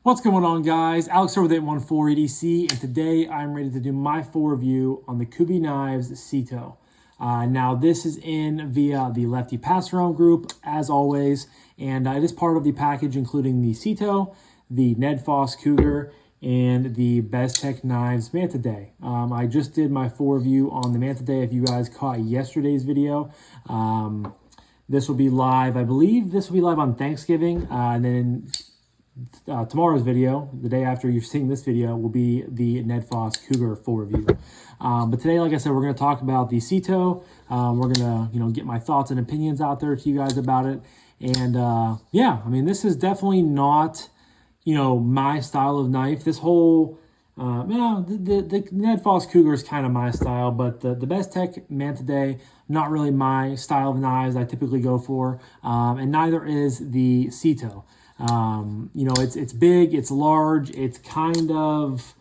What's going on, guys? Alex over with 814 EDC, and today I'm ready to do my full review on the Kubey Knives Ceto. Now this is in via the Lefty passaround group, as always, and it is part of the package including the Ceto, the Ned Foss Cougar, and the Beztech Knives Manta Day. I just did my full review on the Manta Day. If you guys caught yesterday's video, this will be live. I believe this will be live on Thanksgiving, and then tomorrow's video, the day after you're seeing this video, will be the Ned Foss Cougar full review. But today, like I said, we're going to talk about the Ceto. We're going to, get my thoughts and opinions out there to you guys about it. And yeah, I mean, this is definitely not, my style of knife. This whole, the Ned Foss Cougar is kind of my style, but the Beztech Manta Day, not really my style of knives I typically go for. And neither is the Ceto. It's big, it's large, it's kind of,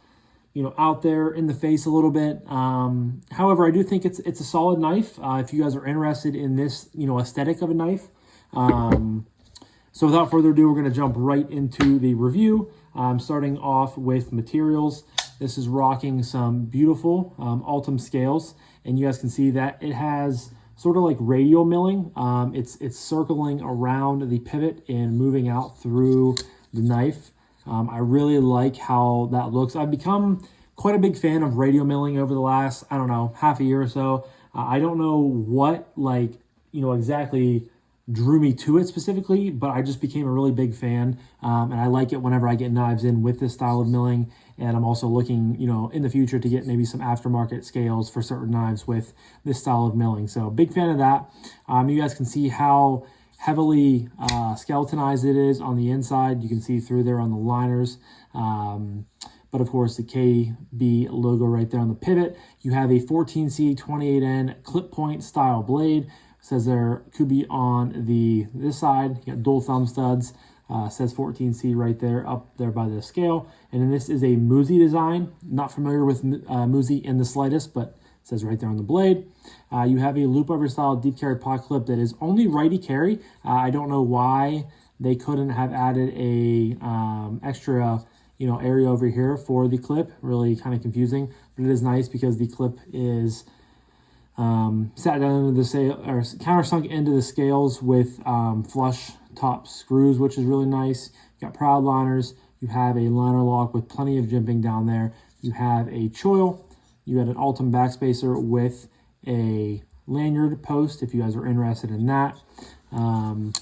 out there in the face a little bit. However, I do think it's a solid knife. If you guys are interested in this, aesthetic of a knife. So without further ado, we're going to jump right into the review. Starting off with materials. This is rocking some beautiful Ultim scales, and you guys can see that it has sort of like radial milling. It's circling around the pivot and moving out through the knife. I really like how that looks. I've become quite a big fan of radial milling over the last, half a year or so. I don't know what, exactly drew me to it specifically, but I just became a really big fan. And I like it whenever I get knives in with this style of milling. And I'm also looking, in the future to get maybe some aftermarket scales for certain knives with this style of milling. So big fan of that. You guys can see how heavily skeletonized it is on the inside. You can see through there on the liners. But of course, the KB logo right there on the pivot. You have a 14C 28N clip point style blade. It says there Kubey on this side. You got dual thumb studs. Says 14C right there, up there by the scale. And then this is a Musi design. Not familiar with Musi in the slightest, but it says right there on the blade. You have a loop over style deep carry pot clip that is only righty carry. I don't know why they couldn't have added a extra area over here for the clip. Really kind of confusing, but it is nice because the clip is sat down into the or countersunk into the scales with flush top screws, which is really nice. You got proud liners. You have a liner lock with plenty of jimping down there. You have a choil. You got an Ultim backspacer with a lanyard post if you guys are interested in that. And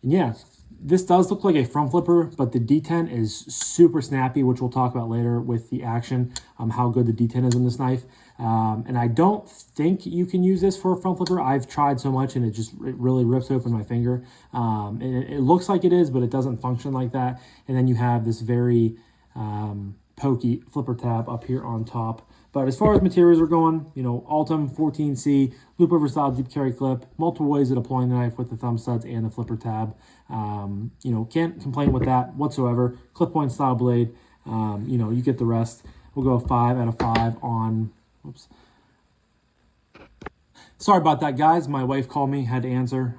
yeah, this does look like a front flipper, but the D10 is super snappy, which we'll talk about later with the action, how good the D10 is in this knife. And I don't think you can use this for a front flipper. I've tried so much and it really rips open my finger. And it looks like it is, but it doesn't function like that. And then you have this very pokey flipper tab up here on top. But as far as materials are going, Ultim 14C, loop over style deep carry clip, multiple ways of deploying the knife with the thumb studs and the flipper tab. Can't complain with that whatsoever. Clip point style blade, you get the rest. We'll go 5 out of 5 on, whoops. Sorry about that, guys. My wife called me, had to answer.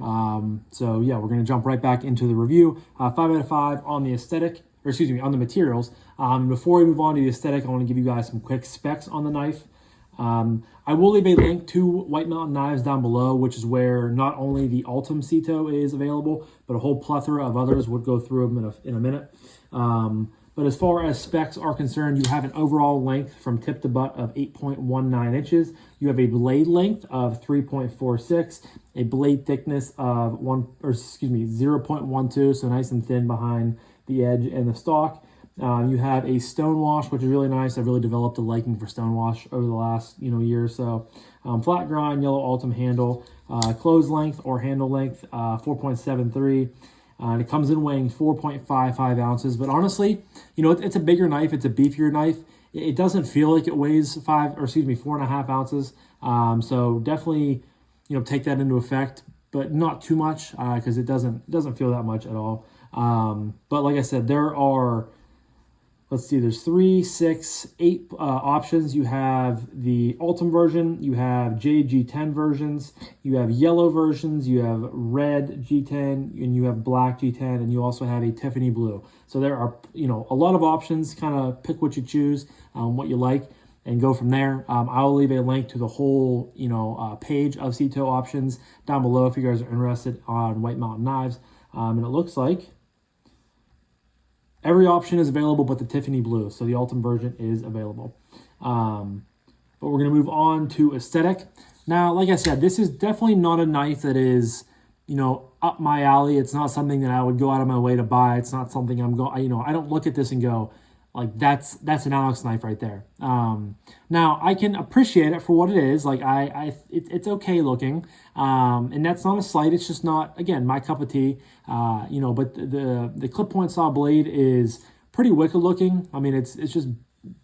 So yeah, we're gonna jump right back into the review. 5 out of 5 on the aesthetic, or excuse me, on the materials. Before we move on to the aesthetic, I want to give you guys some quick specs on the knife. I will leave a link to White Mountain Knives down below, which is where not only the Ultim Ceto is available, but a whole plethora of others. We'll go through them in a minute. But as far as specs are concerned, you have an overall length from tip to butt of 8.19 inches. You have a blade length of 3.46, a blade thickness of 0.12, so nice and thin behind the edge and the stock. You have a stone wash, which is really nice. I've really developed a liking for stone wash over the last year or so. Flat grind, yellow Ultim handle, close length or handle length, 4.73. And it comes in weighing 4.55 ounces. But honestly, it's a bigger knife. It's a beefier knife. It doesn't feel like it weighs 4.5 ounces. So definitely, take that into effect, but not too much because it doesn't feel that much at all. But like I said, there are let's see, there's 3, 6, 8 options. You have the Ultim version, you have JG10 versions, you have yellow versions, you have red G10, and you have black G10, and you also have a Tiffany blue. So there are, a lot of options. Kind of pick what you choose, what you like, and go from there. I'll leave a link to the whole, page of Ceto options down below if you guys are interested on White Mountain knives. And it looks like every option is available but the Tiffany blue, so the Ultim version is available. But we're going to move on to aesthetic. Now, like I said, this is definitely not a knife that is, up my alley. It's not something that I would go out of my way to buy. It's not something I don't look at this and go, like, that's an Alex knife right there. Now, I can appreciate it for what it is. Like, it's okay looking, and that's not a slight. It's just not, again, my cup of tea. But the clip point saw blade is pretty wicked looking. I mean, it's just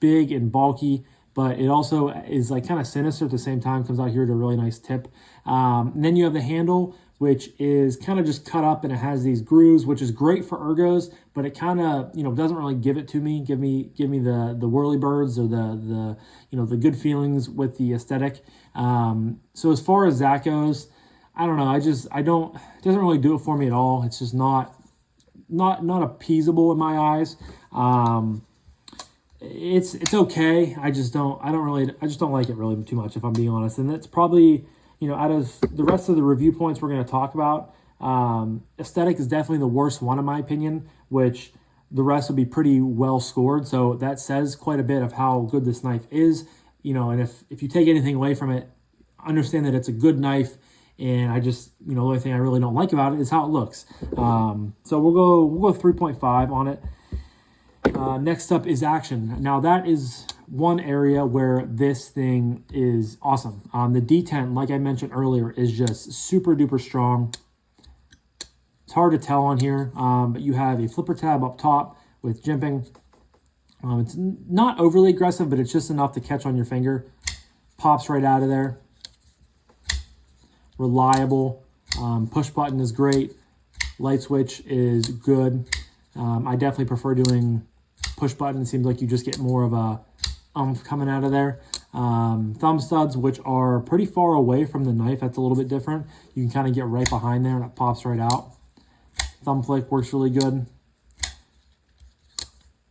big and bulky, but it also is like kind of sinister at the same time. Comes out here to a really nice tip. And then you have the handle, which is kind of just cut up, and it has these grooves, which is great for ergos, but it kind of, doesn't really give it to me. Give me the whirly birds or the good feelings with the aesthetic. So as far as that goes, I don't know. It doesn't really do it for me at all. It's just not appeasable in my eyes. It's okay. I just don't like it really too much, if I'm being honest. And that's probably, out of the rest of the review points we're going to talk about, aesthetic is definitely the worst one in my opinion, which the rest will be pretty well scored. So that says quite a bit of how good this knife is, and if you take anything away from it, understand that it's a good knife. And I just, the only thing I really don't like about it is how it looks. So we'll go 3.5 on it. Next up is action. Now that is one area where this thing is awesome. The D10, like I mentioned earlier, is just super duper strong. It's hard to tell on here, but you have a flipper tab up top with jimping. It's not overly aggressive, but it's just enough to catch on your finger. Pops right out of there. Reliable. Push button is great. Light switch is good. I definitely prefer doing push button. It seems like you just get more of a coming out of there. Thumb studs, which are pretty far away from the knife. That's a little bit different. You can kind of get right behind there and it pops right out. Thumb flick works really good.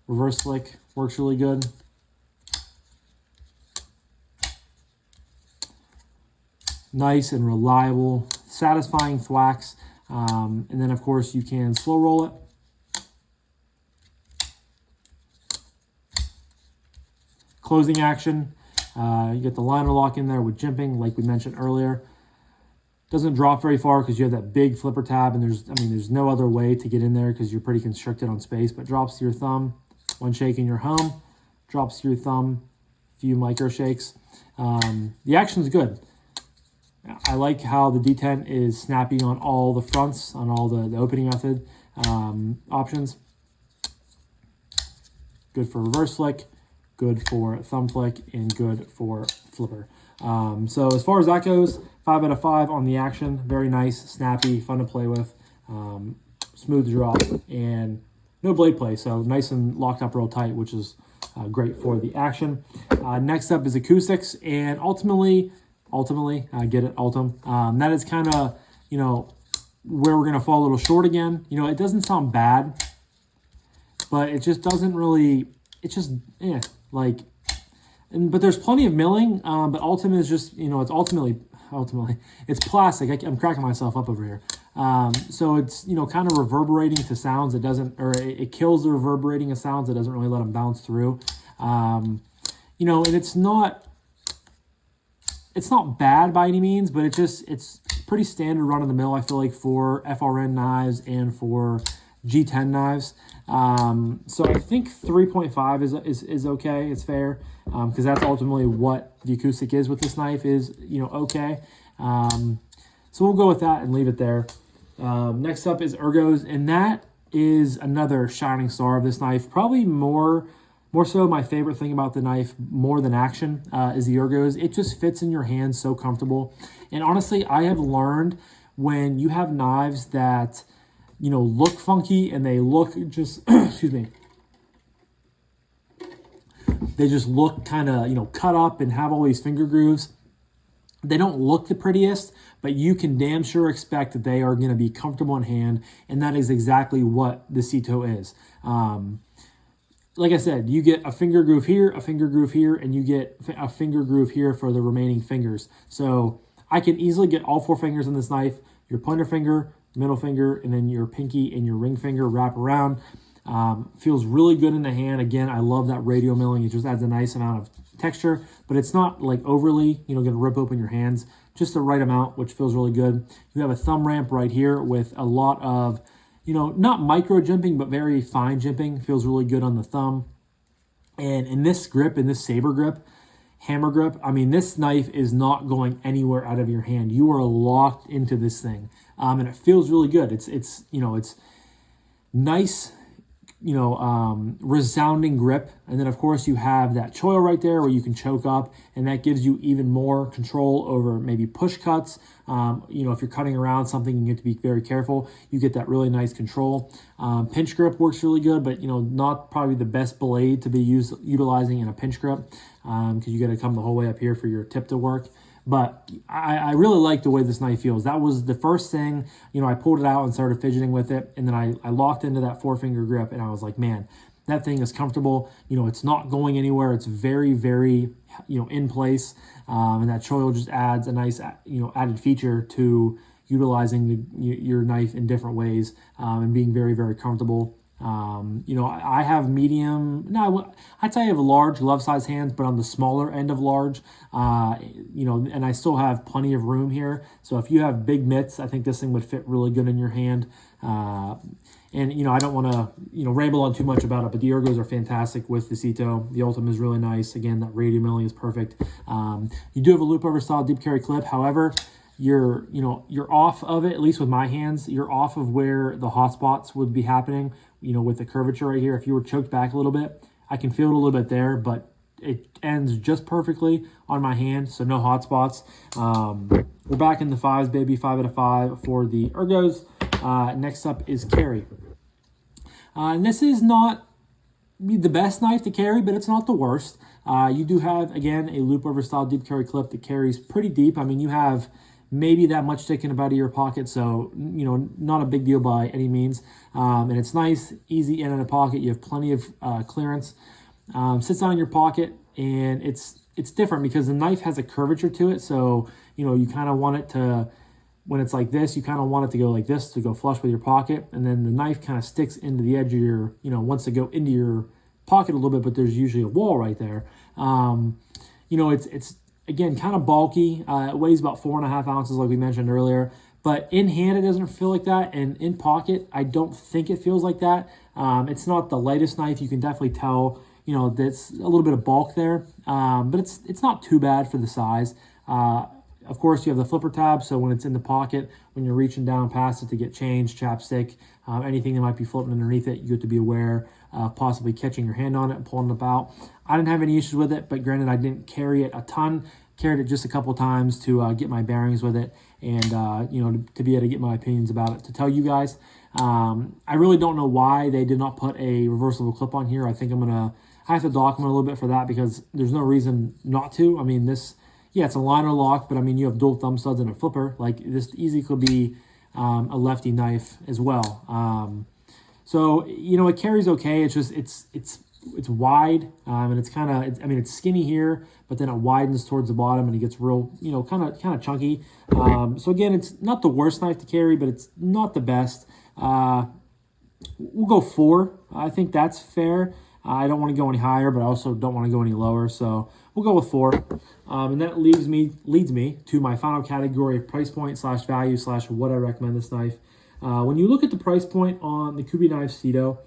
Reverse flick works really good. Nice and reliable, satisfying thwacks. And then of course you can slow roll it. Closing action, you get the liner lock in there with jimping, like we mentioned earlier. Doesn't drop very far because you have that big flipper tab, and there's no other way to get in there because you're pretty constricted on space. But drops to your thumb, one shake and you're home. Drops to your thumb, few micro shakes. The action's good. I like how the D10 is snappy on all the fronts, on all the opening method options. Good for reverse flick, good for thumb flick, and good for flipper. So as far as that goes, 5 out of 5 on the action. Very nice, snappy, fun to play with, smooth drop, and no blade play. So nice and locked up real tight, which is great for the action. Next up is acoustics, and ultimately, get it, Ultim. That is kind of, where we're going to fall a little short again. It doesn't sound bad, but it just doesn't really, it's just, but there's plenty of milling, but Ultim is just, it's ultimately, it's plastic. I'm cracking myself up over here. So it's, kind of reverberating to sounds. It kills the reverberating of sounds. It doesn't really let them bounce through. And it's not bad by any means, but it's pretty standard run of the mill, I feel like, for FRN knives and for G10 knives. So I think 3.5 is okay. It's fair, because that's ultimately what the acoustic is with this knife is, okay. So we'll go with that and leave it there. Next up is ergos, and that is another shining star of this knife. Probably more so my favorite thing about the knife, more than action, is the ergos. It just fits in your hand so comfortable. And honestly, I have learned when you have knives that, look funky and they look just, excuse me, They just look kind of, cut up and have all these finger grooves. They don't look the prettiest, but you can damn sure expect that they are going to be comfortable in hand, and that is exactly what the Ceto is. Like I said, you get a finger groove here, a finger groove here, and you get a finger groove here for the remaining fingers. So I can easily get all 4 fingers on this knife, your pointer finger, middle finger, and then your pinky and your ring finger wrap around. Feels really good in the hand. Again, I love that radial milling. It just adds a nice amount of texture, but it's not like overly, going to rip open your hands. Just the right amount, which feels really good. You have a thumb ramp right here with a lot of, not micro jimping, but very fine jimping. Feels really good on the thumb. And in this grip, in this saber grip, hammer grip, I mean, this knife is not going anywhere out of your hand. You are locked into this thing, and it feels really good. It's nice, resounding grip. And then of course you have that choil right there where you can choke up, and that gives you even more control over maybe push cuts. If you're cutting around something, you have to be very careful. You get that really nice control. Pinch grip works really good, but not probably the best blade to be utilizing in a pinch grip, because you got to come the whole way up here for your tip to work. But I really like the way this knife feels. That was the first thing, I pulled it out and started fidgeting with it. And then I locked into that 4-finger grip, and I was like, man, that thing is comfortable. It's not going anywhere. It's very, very, in place. And that choil just adds a nice, added feature to utilizing your knife in different ways, and being very, very comfortable. I have medium, no, I'd say I have large glove size hands, but on the smaller end of large, and I still have plenty of room here. So if you have big mitts, I think this thing would fit really good in your hand. And, I don't want to, ramble on too much about it, but the ergos are fantastic with the Ceto. The Ultim is really nice. Again, that radial milling is perfect. You do have a loop over style deep carry clip. However, you're off of it, at least with my hands, you're off of where the hot spots would be happening, with the curvature right here. If you were choked back a little bit, I can feel it a little bit there, but it ends just perfectly on my hand, so no hot spots. We're back in the 5s, baby, 5 out of 5 for the ergos. Next up is carry. And this is not the best knife to carry, but it's not the worst. You do have, again, a loop over style deep carry clip that carries pretty deep. I mean, you have maybe that much sticking about of your pocket, so not a big deal by any means. And it's nice, easy in the pocket. You have plenty of clearance. Sits down in your pocket, and it's different because the knife has a curvature to it. So you kind of want it to, when it's like this, you kind of want it to go like this to go flush with your pocket, and then the knife kind of sticks into the edge of your, wants to go into your pocket a little bit, but there's usually a wall right there. It's again, kind of bulky. It weighs about 4.5 ounces, like we mentioned earlier. But in hand, it doesn't feel like that. And in pocket, I don't think it feels like that. It's not the lightest knife. You can definitely tell, that's a little bit of bulk there. But it's not too bad for the size. Of course, you have the flipper tab. So when it's in the pocket, when you're reaching down past it to get change, chapstick, anything that might be floating underneath it, you have to be aware of possibly catching your hand on it and pulling it out. I didn't have any issues with it, but granted, I didn't carry it a ton. Carried it just a couple times to get my bearings with it, and to be able to get my opinions about it to tell you guys. I really don't know why they did not put a reversible clip on here. I think I have to document a little bit for that, because there's no reason not to. I mean, it's a liner lock, but I mean, you have dual thumb studs and a flipper. Like, this easily could be a lefty knife as well. So it carries okay. It's just it's wide, and it's kind of, it's skinny here, but then it widens towards the bottom, and it gets real, kind of chunky. So again, it's not the worst knife to carry, but it's not the best. We'll go 4. I think that's fair. I don't want to go any higher, but I also don't want to go any lower. So we'll go with 4. And that leads me to my final category of price point / value / what I recommend this knife. When you look at the price point on the Kubey knife Ceto,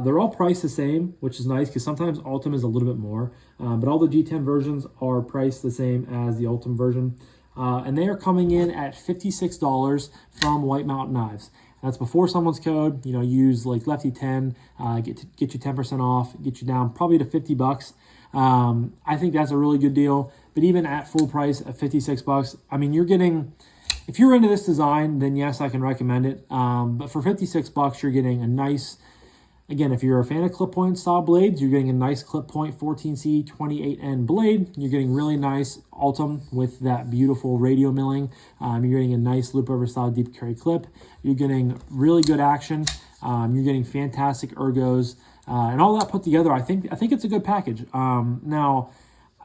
they're all priced the same, which is nice, because sometimes Ultim is a little bit more. But all the G10 versions are priced the same as the Ultim version. And they are coming in at $56 from White Mountain Knives. That's before someone's code. Use like Lefty 10, get you 10% off, get you down probably to $50. I think that's a really good deal. But even at full price at $56, I mean, you're getting, if you're into this design, then yes, I can recommend it. But for $56, you're getting a nice Again, if you're a fan of clip point style blades, you're getting a nice clip point 14C 28N blade. You're getting really nice Ultim with that beautiful radio milling. You're getting a nice loop over style deep carry clip. You're getting really good action. You're getting fantastic ergos, and all that put together. I think it's a good package. Now,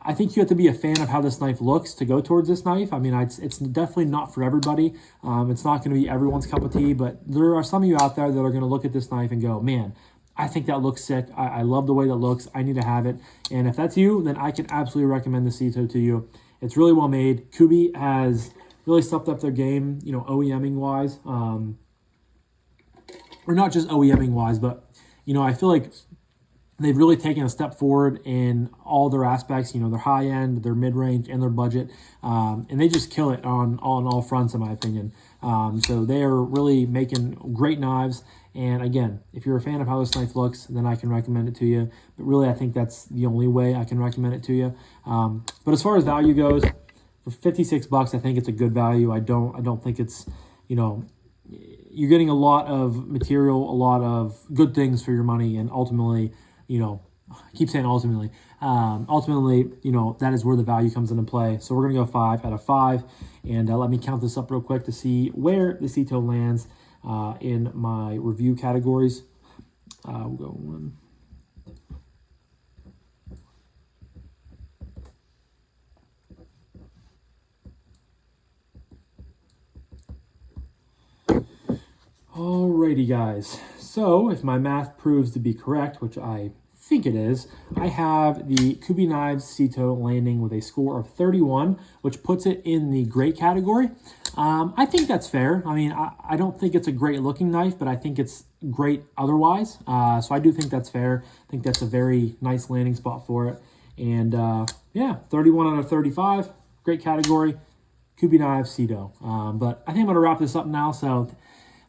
I think you have to be a fan of how this knife looks to go towards this knife. I mean, it's definitely not for everybody. It's not going to be everyone's cup of tea, but there are some of you out there that are going to look at this knife and go, man, I think that looks sick. I love the way that looks. I need to have it. And if that's you, then I can absolutely recommend the Ceto to you. It's really well made. Kubey has really stepped up their game, you know, OEMing wise. Or not just OEMing wise, but, you know, I feel like they've really taken a step forward in all their aspects, you know, their high end, their mid range, and their budget. And they just kill it on all fronts, in my opinion. So they are really making great knives. And again, if you're a fan of how this knife looks, then I can recommend it to you. But really, I think that's the only way I can recommend it to you. But as far as value goes, for $56, I think it's a good value. I don't think it's, you know, you're getting a lot of material, a lot of good things for your money, and ultimately, you know, I keep saying ultimately, you know, that is where the value comes into play. So we're going to go 5 out of 5. And let me count this up real quick to see where the Ceto lands in my review categories. We'll go 1. Alrighty, guys. So if my math proves to be correct, which I think it is, I have the Kubey Knives Ceto landing with a score of 31, which puts it in the great category. I think that's fair. I mean, I don't think it's a great looking knife, but I think it's great otherwise. So I do think that's fair. I think that's a very nice landing spot for it. And yeah, 31 out of 35, great category. Kubey Knives Ceto. But I think I'm going to wrap this up now. So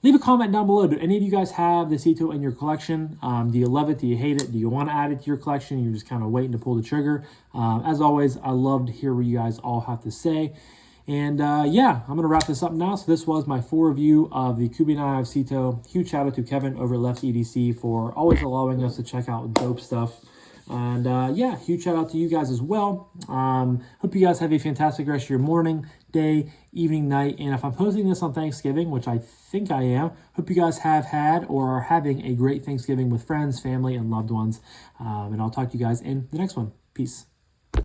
leave a comment down below. Do any of you guys have the Ceto in your collection? Do you love it? Do you hate it? Do you want to add it to your collection? You're just kind of waiting to pull the trigger. As always, I love to hear what you guys all have to say. And yeah, I'm going to wrap this up now. So this was my full review of the Kubey Knives Ceto. Huge shout out to Kevin over at Lefty EDC for always allowing us to check out dope stuff. And yeah, huge shout out to you guys as well. Hope you guys have a fantastic rest of your morning, day, evening, night. And if I'm posting this on Thanksgiving, which I think I am, hope you guys have had or are having a great Thanksgiving with friends, family, and loved ones. And I'll talk to you guys in the next one. Peace.